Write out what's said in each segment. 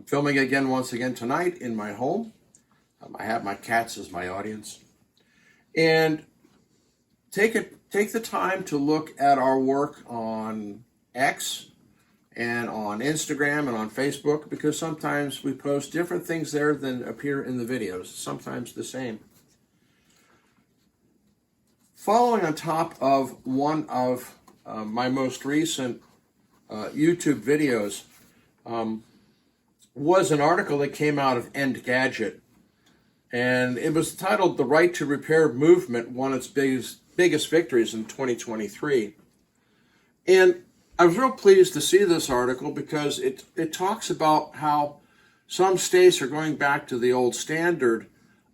filming again once again tonight in my home. I have my cats as my audience. And take the time to look at our work on X and on Instagram and on Facebook, because sometimes we post different things there than appear in the videos, sometimes the same. Following on top of one of my most recent YouTube videos was an article that came out of Engadget, and it was titled "The Right to Repair Movement Won Its Biggest Victories in 2023." And I was real pleased to see this article because it talks about how some states are going back to the old standard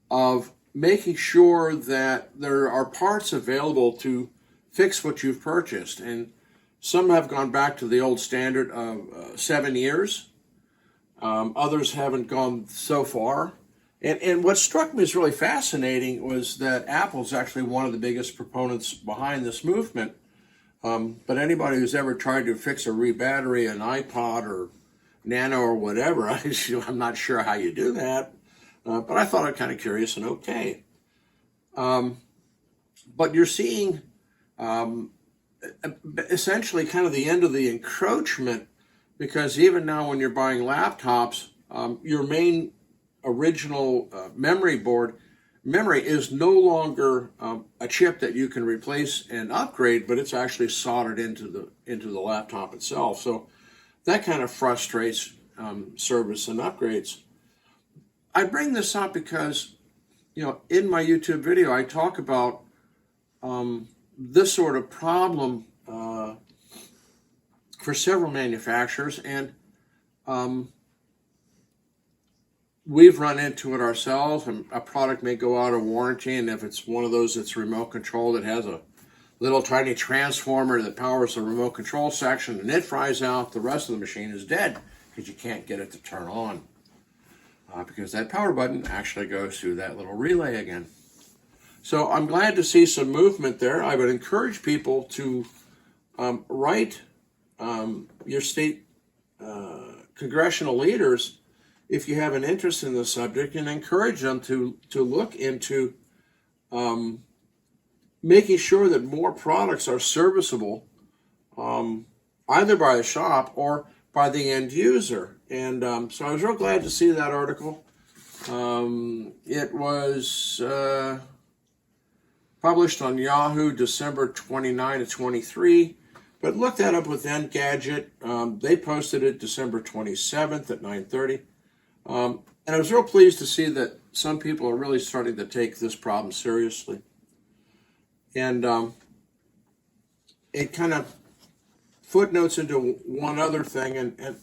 of making sure that there are parts available to fix what you've purchased. And some have gone back to the old standard of 7 years. Others haven't gone so far. And what struck me as really fascinating was that Apple's actually one of the biggest proponents behind this movement. But anybody who's ever tried to fix a rebattery an iPod or Nano or whatever, I'm not sure how you do that. But I thought it kind of curious and okay. But you're seeing essentially kind of the end of the encroachment, because even now when you're buying laptops, your main original memory is no longer a chip that you can replace and upgrade, but it's actually soldered into the laptop itself. So that kind of frustrates service and upgrades. I bring this up because, in my YouTube video, I talk about this sort of problem for several manufacturers, and we've run into it ourselves. And a product may go out of warranty, and if it's one of those that's remote control that has a little tiny transformer that powers the remote control section, and it fries out, the rest of the machine is dead because you can't get it to turn on. Because that power button actually goes through that little relay again. So I'm glad to see some movement there. I would encourage people to write your state congressional leaders if you have an interest in the subject, and encourage them to look into making sure that more products are serviceable, either by the shop or by the end user. And so I was real glad to see that article. It was published on Yahoo December 29 to 23, but look that up with Engadget. They posted it December 27th at 9:30. And I was real pleased to see that some people are really starting to take this problem seriously. And it kind of footnotes into one other thing, and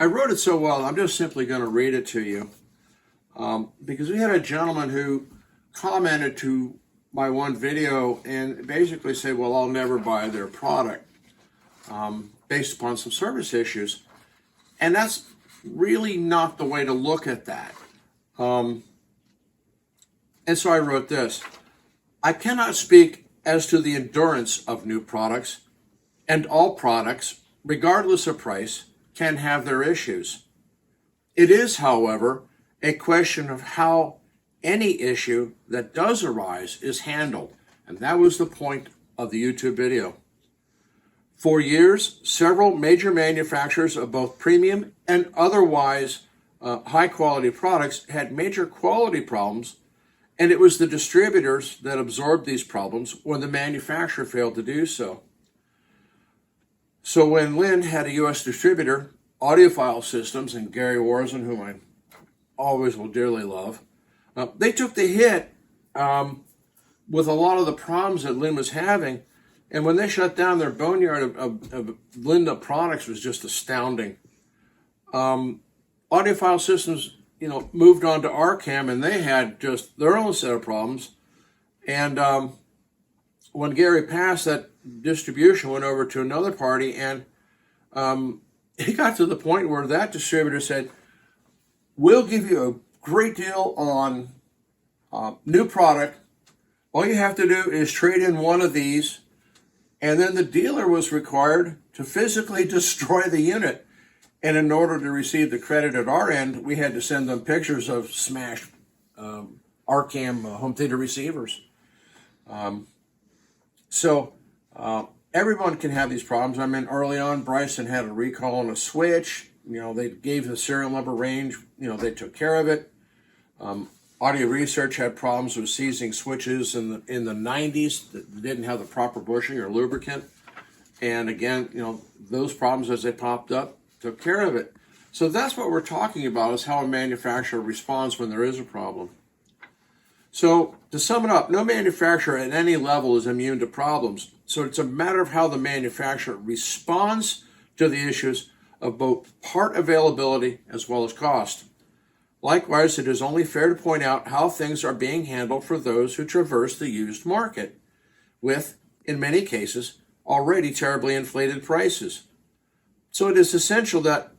I wrote it so well, I'm just simply going to read it to you, because we had a gentleman who commented to my one video and basically said, well, I'll never buy their product based upon some service issues. And that's really not the way to look at that. And so I wrote this: I cannot speak as to the endurance of new products, and all products, regardless of price, can have their issues. It is, however, a question of how any issue that does arise is handled. And that was the point of the YouTube video. For years, several major manufacturers of both premium and otherwise high-quality products had major quality problems, and it was the distributors that absorbed these problems when the manufacturer failed to do so. So when Lynn had a U.S. distributor, Audiophile Systems, and Gary Warzen, whom I always will dearly love, they took the hit with a lot of the problems that Lynn was having. And when they shut down, their boneyard of Linda products was just astounding. Audiophile Systems, moved on to Arcam, and they had just their own set of problems. And when Gary passed, that distribution went over to another party, and it got to the point where that distributor said, we'll give you a great deal on new product. All you have to do is trade in one of these. And then the dealer was required to physically destroy the unit. And in order to receive the credit at our end, we had to send them pictures of smashed Arcam home theater receivers. So everyone can have these problems. I mean, early on, Bryson had a recall on a switch. They gave the serial number range. They took care of it. Audio Research had problems with seizing switches in the 90s that didn't have the proper bushing or lubricant. And again, those problems as they popped up, took care of it. So that's what we're talking about, is how a manufacturer responds when there is a problem. So to sum it up, no manufacturer at any level is immune to problems. So it's a matter of how the manufacturer responds to the issues of both part availability as well as cost. Likewise, it is only fair to point out how things are being handled for those who traverse the used market with, in many cases, already terribly inflated prices. So it is essential that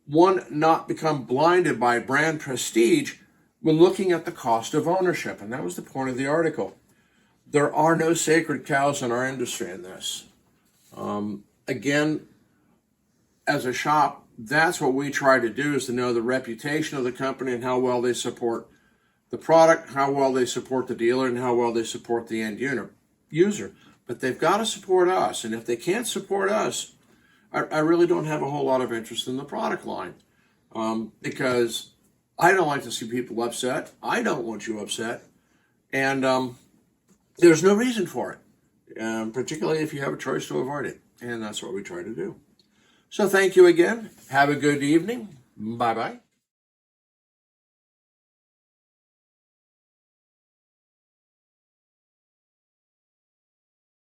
one not become blinded by brand prestige when looking at the cost of ownership. And that was the point of the article. There are no sacred cows in our industry in this. Again, as a shop, that's what we try to do, is to know the reputation of the company and how well they support the product, how well they support the dealer, and how well they support the end user. But they've got to support us. And if they can't support us, I really don't have a whole lot of interest in the product line, because I don't like to see people upset. I don't want you upset. And there's no reason for it, particularly if you have a choice to avoid it. And that's what we try to do. So thank you again. Have a good evening. Bye-bye.